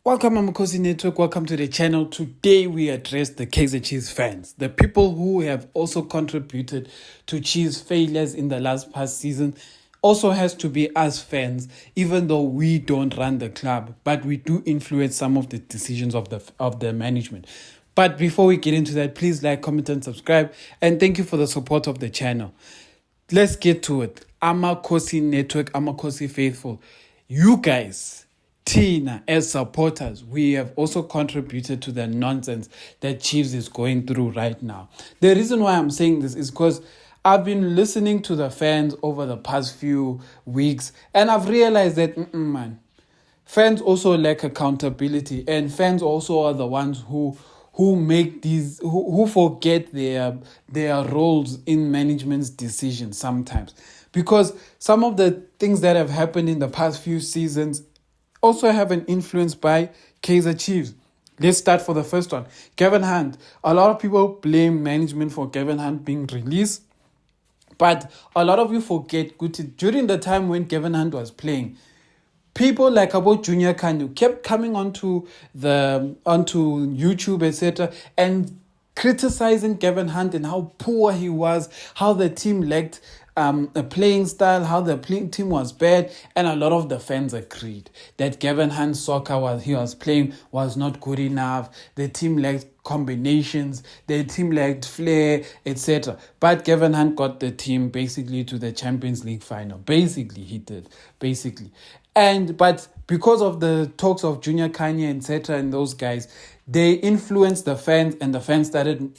Welcome, Amakhosi Network. Welcome to the channel. Today we address the Kaizer Chiefs fans, the people who have also contributed to Chiefs' failures in the last past season. Also has to be us fans, even though we don't run the club, but we do influence some of the decisions of the management. But before we get into that, please like, comment, and subscribe. And thank you for the support of the channel. Let's get to it. Amakhosi Network, Amakhosi Faithful. You guys, Tina, as supporters, we have also contributed to the nonsense that Chiefs is going through right now. The reason why I'm saying this is because I've been listening to the fans over the past few weeks, and I've realized that, fans also lack accountability, and fans also are the ones who make these who forget their roles in management's decisions sometimes, because some of the things that have happened in the past few seasons also have an influence by Kaizer Chiefs. Let's start for the first one. Gavin Hunt. A lot of people blame management for Gavin Hunt being released, but a lot of you forget during the time when Gavin Hunt was playing, people like about Junior Kanyu kept coming onto YouTube, etc., and criticizing Gavin Hunt and how poor he was, how the team lacked a playing style, how the team was bad, and a lot of the fans agreed that Gavin Hunt's soccer he was playing was not good enough. The team lacked combinations, the team lacked flair, etc. But Gavin Hunt got the team basically to the Champions League final. Basically, he did. But because of the talks of Junior Kanye, etc., and those guys, they influenced the fans, and the fans started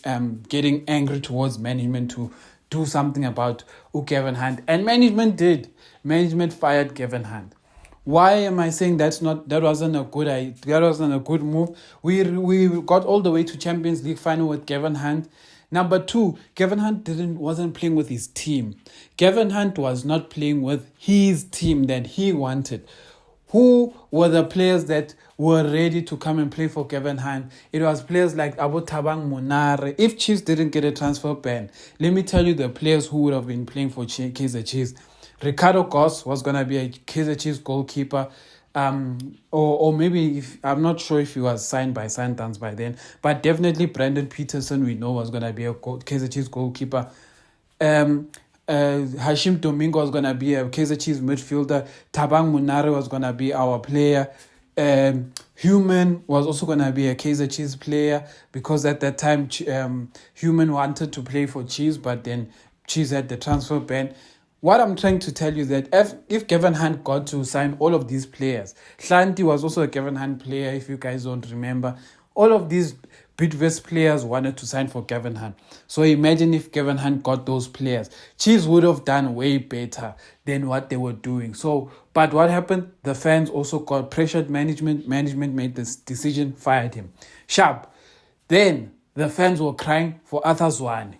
getting angry towards management to do something about Gavin Hunt. And management did. Management fired Gavin Hunt. Why am I saying that wasn't a good idea? That wasn't a good move. We got all the way to Champions League final with Gavin Hunt. Number two, Gavin Hunt wasn't playing with his team. Gavin Hunt was not playing with his team that he wanted. Who were the players that were ready to come and play for Gavin Hunt? It was players like Abu Tabang Munare. If Chiefs didn't get a transfer ban, let me tell you the players who would have been playing for Kaizer Chiefs. Ricardo Goss was going to be a Kaizer Chiefs goalkeeper. Or maybe, I'm not sure if he was signed by Sundowns by then, but definitely Brandon Peterson, we know, was going to be a Kaizer Chiefs goalkeeper. Hashim Domingo was going to be a Kaizer Chiefs midfielder. Tabang Munare was going to be our player. Human was also going to be a Kaizer Chiefs player, because at that time Human wanted to play for Chiefs, but then Chiefs had the transfer ban. What I'm trying to tell you is that if Gavin Hunt got to sign all of these players, Hlanti was also a Gavin Hunt player, if you guys don't remember. All of these Bidvest players wanted to sign for Gavin Hunt. So imagine if Gavin Hunt got those players. Chiefs would have done way better than what they were doing. But what happened? The fans also got pressured management. Management made this decision, fired him. Sharp. Then the fans were crying for Arthur Zwane.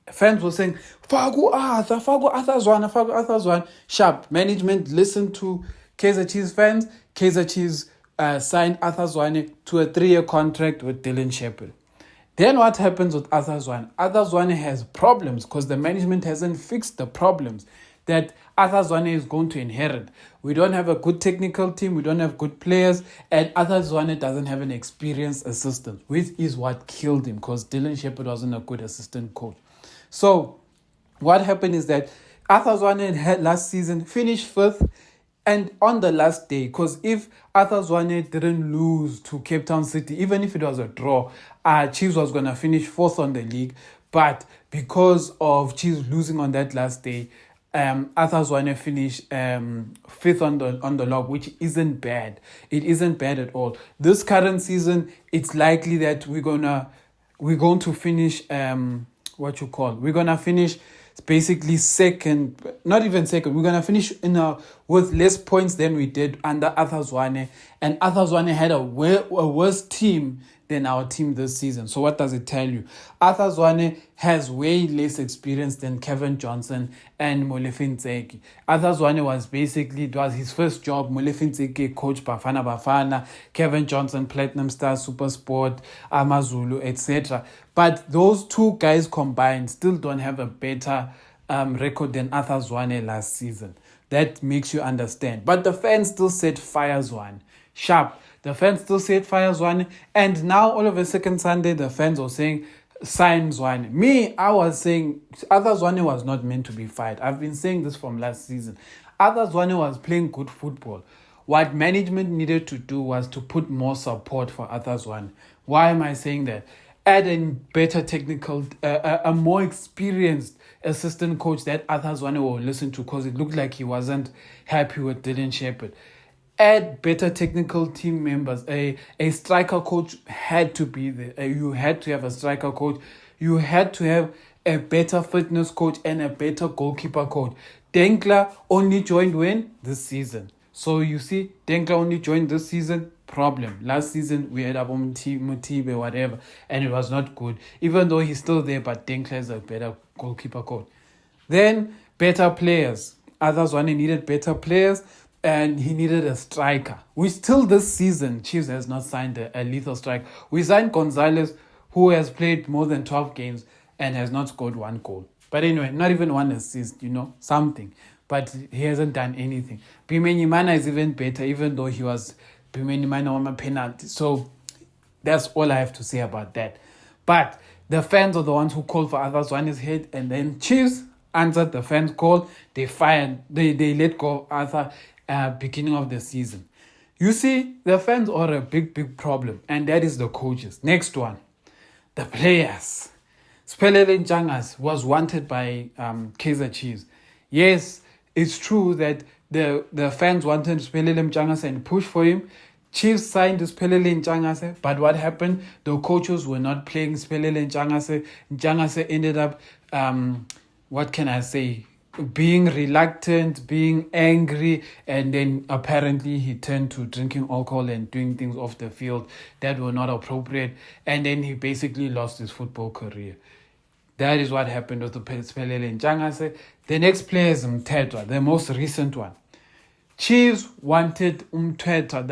Fans were saying, Fagu Arthur Zwane. Sharp. Management listened to Kaizer Chiefs fans. Kaizer Chiefs signed Arthur Zwane to a 3-year contract with Dylan Shepherd. Then what happens with Arthur Zwane? Arthur Zwane has problems because the management hasn't fixed the problems that Arthur Zwane is going to inherit. We don't have a good technical team, we don't have good players, and Arthur Zwane doesn't have an experienced assistant, which is what killed him, because Dylan Shepherd wasn't a good assistant coach. So what happened is that Arthur Zwane had last season finished 5th, and on the last day, because if Arthur Zwane didn't lose to Cape Town City, even if it was a draw, Chiefs was going to finish 4th on the league. But because of Chiefs losing on that last day, Arthur Zwane finished 5th on the log, which isn't bad. It isn't bad at all. This current season, it's likely that we're going to finish we're gonna finish basically second, not even second. We're gonna finish with less points than we did under Arthur Zwane, and Arthur Zwane had a worse team than our team this season. So what does it tell you? Arthur Zwane has way less experience than Kevin Johnson and Molefe Ntseki. Arthur Zwane it was his first job. Molefe Ntseki coach Bafana, Kevin Johnson Platinum Star, Super Sport, Amazulu, etc. But those two guys combined still don't have a better record than Arthur Zwane last season. That makes you understand. But the fans still said fire Zwane. Sharp. The fans still said fire Zwane. And now all of a second Sunday, the fans are saying sign Zwane. Me, I was saying Other Zwane was not meant to be fired. I've been saying this from last season. Other Zwane was playing good football. What management needed to do was to put more support for Other Zwane. Why am I saying that? Add a better technical, a more experienced assistant coach that Other Zwane will listen to, because it looked like he wasn't happy with Dylan Shepherd. Add better technical team members. A striker coach had to be there. You had to have a striker coach. You had to have a better fitness coach and a better goalkeeper coach. Denkler only joined when? This season. So you see, Denkler only joined this season. Problem. Last season we had Mutibe, whatever, and it was not good. Even though he's still there, but Denkler is a better goalkeeper coach. Then better players. Other Zwane needed better players, and he needed a striker. We still this season, Chiefs has not signed a lethal striker. We signed Gonzalez, who has played more than 12 games and has not scored one goal. But anyway, not even one assist, something. But he hasn't done anything. Bimenyimana is even better, even though he was Bimenyimana on a penalty. So that's all I have to say about that. But the fans are the ones who called for Other Zwane's head, and then Chiefs answered the fans' call. They let go of Arthur beginning of the season. You see, the fans are a big problem, and that is the coaches. Next one, the players. Spelele Njangas was wanted by Kaizer Chiefs. Yes, it's true that the fans wanted Spelele Njangas and push for him. Chiefs signed Spelele Njangas, but what happened? The coaches were not playing Spelele Njangas. Njangas ended up, what can I say, being reluctant, being angry, and then apparently he turned to drinking alcohol and doing things off the field that were not appropriate, and then he basically lost his football career. That is what happened with the Spelele Njangas. The next player is Mthethwa, the most recent one. Chiefs wanted Mthethwa.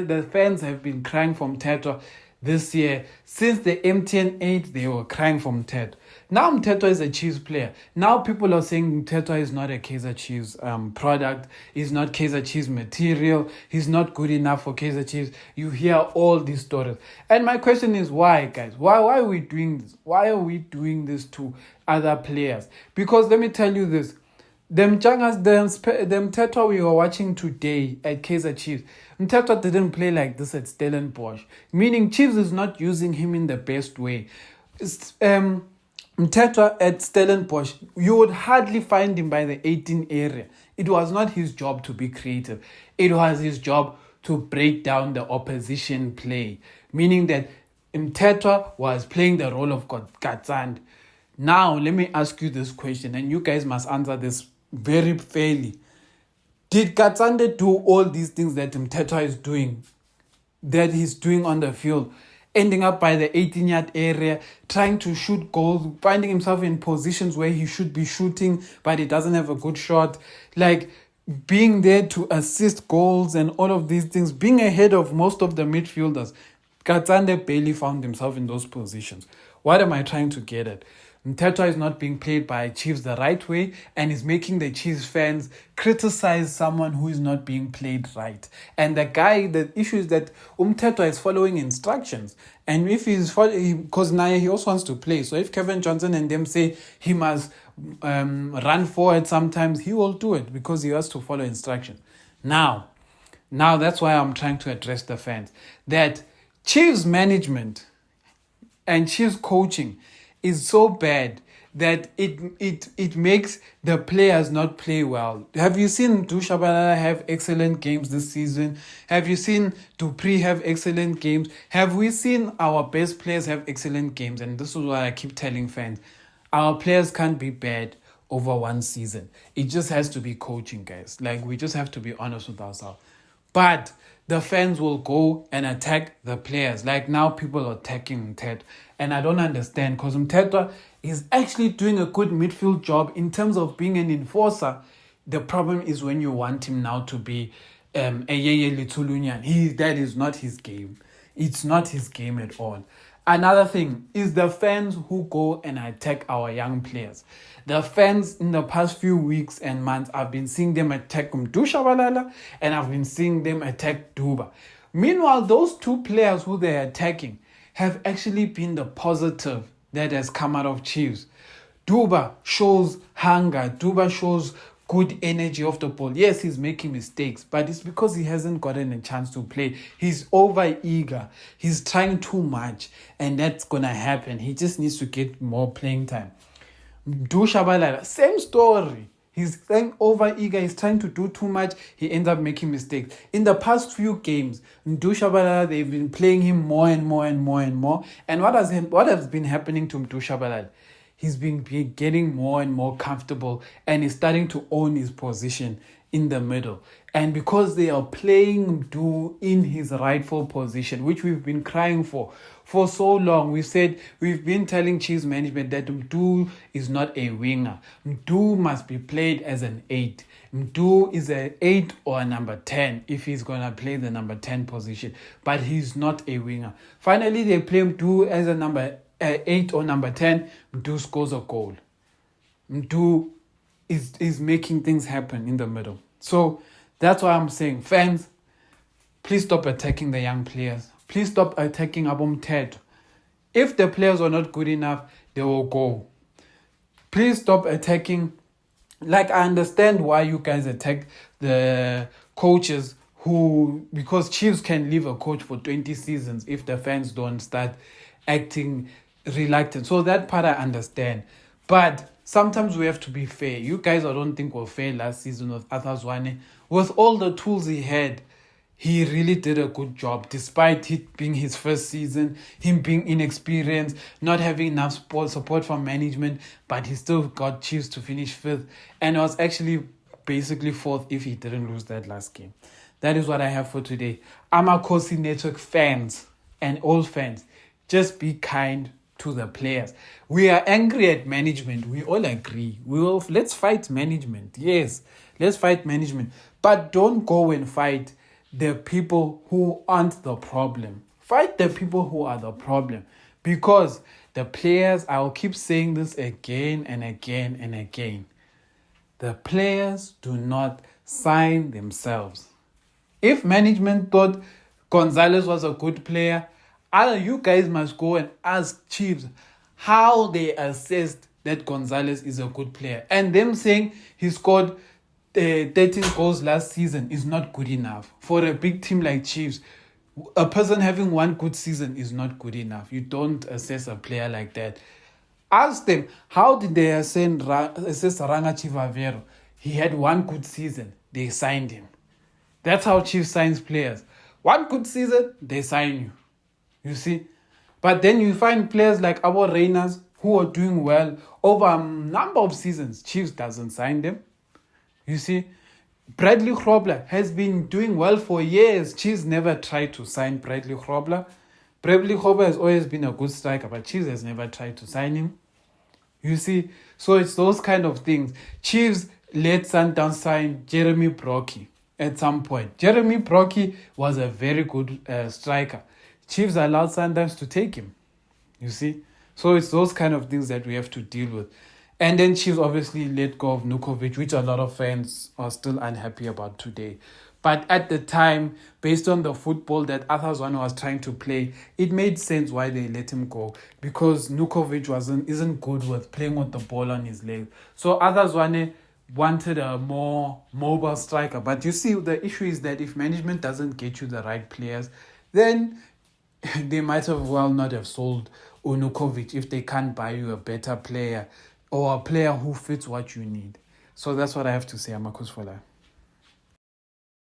The fans have been crying for Mthethwa this year. Since the MTN 8, they were crying for Mthethwa. Now Mthethwa is a Chiefs player. Now people are saying Mthethwa is not a Kaizer Chiefs product. He's not Kaizer Chiefs material. He's not good enough for Kaizer Chiefs. You hear all these stories. And my question is, why, guys? Why are we doing this? Why are we doing this to other players? Because let me tell you this. The Mthethwa we were watching today at Kaizer Chiefs, Mthethwa didn't play like this at Stellenbosch. Meaning Chiefs is not using him in the best way. Mthethwa at Stellenbosch, you would hardly find him by the 18 area. It was not his job to be creative. It was his job to break down the opposition play. Meaning that Mthethwa was playing the role of Gatsand. Now, let me ask you this question, and you guys must answer this very fairly. Did Gatsande do all these things that Mthethwa is doing, that he's doing on the field, ending up by the 18-yard area, trying to shoot goals, finding himself in positions where he should be shooting, but he doesn't have a good shot, like being there to assist goals and all of these things, being ahead of most of the midfielders? Gatsande barely found himself in those positions. What am I trying to get at? Mthethwa is not being played by Chiefs the right way, and is making the Chiefs fans criticize someone who is not being played right. And the issue is that Mthethwa is following instructions. And if he's following, because now he also wants to play. So if Kevin Johnson and them say he must run forward sometimes, he will do it because he has to follow instructions. Now that's why I'm trying to address the fans. That Chiefs management and Chiefs coaching is so bad that it makes the players not play well. Have you seen Dushabalala have excellent games this season? Have you seen Dupree have excellent games? Have we seen our best players have excellent games? And this is what I keep telling fans. Our players can't be bad over one season. It just has to be coaching, guys. Like, we just have to be honest with ourselves. But the fans will go and attack the players. Like now people are attacking Mthethwa. And I don't understand, because Mthethwa is actually doing a good midfield job in terms of being an enforcer. The problem is when you want him now to be a Yeye Litulunyan. That is not his game. It's not his game at all. Another thing is the fans who go and attack our young players. The fans in the past few weeks and months, I've been seeing them attack Mdusha Balala, and I've been seeing them attack Duba. Meanwhile, those two players who they're attacking have actually been the positive that has come out of Chiefs. Duba shows hunger. Duba shows good energy off the ball. Yes, he's making mistakes, but it's because he hasn't gotten a chance to play. He's over eager. He's trying too much, and that's gonna happen. He just needs to get more playing time. Du Shabalala, same story. He's trying over eager. He's trying to do too much. He ends up making mistakes. In the past few games, Ndu Shabalala, they've been playing him more and more and more and more. And what has been happening to Ndu Shabalala? He's been getting more and more comfortable, and he's starting to own his position in the middle. And because they are playing Mdu in his rightful position, which we've been crying for so long, we've been telling Chiefs management that Mdu is not a winger. Mdu must be played as an 8. Mdu is an 8 or a number 10 if he's going to play the number 10 position. But he's not a winger. Finally, they play Mdu as a number 8 or number 10. Mdu scores a goal. Mdu is making things happen in the middle. So that's why I'm saying, fans, please stop attacking the young players. Please stop attacking Abomthetho. If the players are not good enough, they will go. Please stop attacking. Like, I understand why you guys attack the coaches because Chiefs can leave a coach for 20 seasons if the fans don't start acting reluctant. So that part I understand. But sometimes we have to be fair. You guys, I don't think were fair last season with Zwane. With all the tools he had, he really did a good job, despite it being his first season, him being inexperienced, not having enough support from management, but he still got Chiefs to finish 5th, and was actually basically 4th if he didn't lose that last game. That is what I have for today. Amakhosi Network fans and all fans, just be kind to the players. We are angry at management. We all agree. Let's fight management. Yes, let's fight management. But don't go and fight the people who aren't the problem. Fight the people who are the problem. Because the players, I'll keep saying this again and again and again. The players do not sign themselves. If management thought Gonzalez was a good player, you guys must go and ask Chiefs how they assessed that Gonzalez is a good player. And them saying he scored 13 goals last season is not good enough. For a big team like Chiefs, a person having one good season is not good enough. You don't assess a player like that. Ask them, how did they assess Ranga Chivavero? He had one good season. They signed him. That's how Chiefs signs players. One good season, they sign you. You see? But then you find players like our Reyners who are doing well over a number of seasons. Chiefs doesn't sign them. You see? Bradley Grobler has been doing well for years. Chiefs never tried to sign Bradley Grobler. Bradley Grobler has always been a good striker, but Chiefs has never tried to sign him. You see? So it's those kind of things. Chiefs let Sundowns sign Jeremy Brockie at some point. Jeremy Brockie was a very good striker. Chiefs allowed Sundowns to take him. You see? So it's those kind of things that we have to deal with. And then Chiefs obviously let go of Nukovic, which a lot of fans are still unhappy about today. But at the time, based on the football that Zwane was trying to play, it made sense why they let him go. Because Nukovic isn't good with playing with the ball on his legs. So Zwane wanted a more mobile striker. But you see, the issue is that if management doesn't get you the right players, then they might have well not have sold Unukovic if they can't buy you a better player or a player who fits what you need. So that's what I have to say. Amakhosi for life.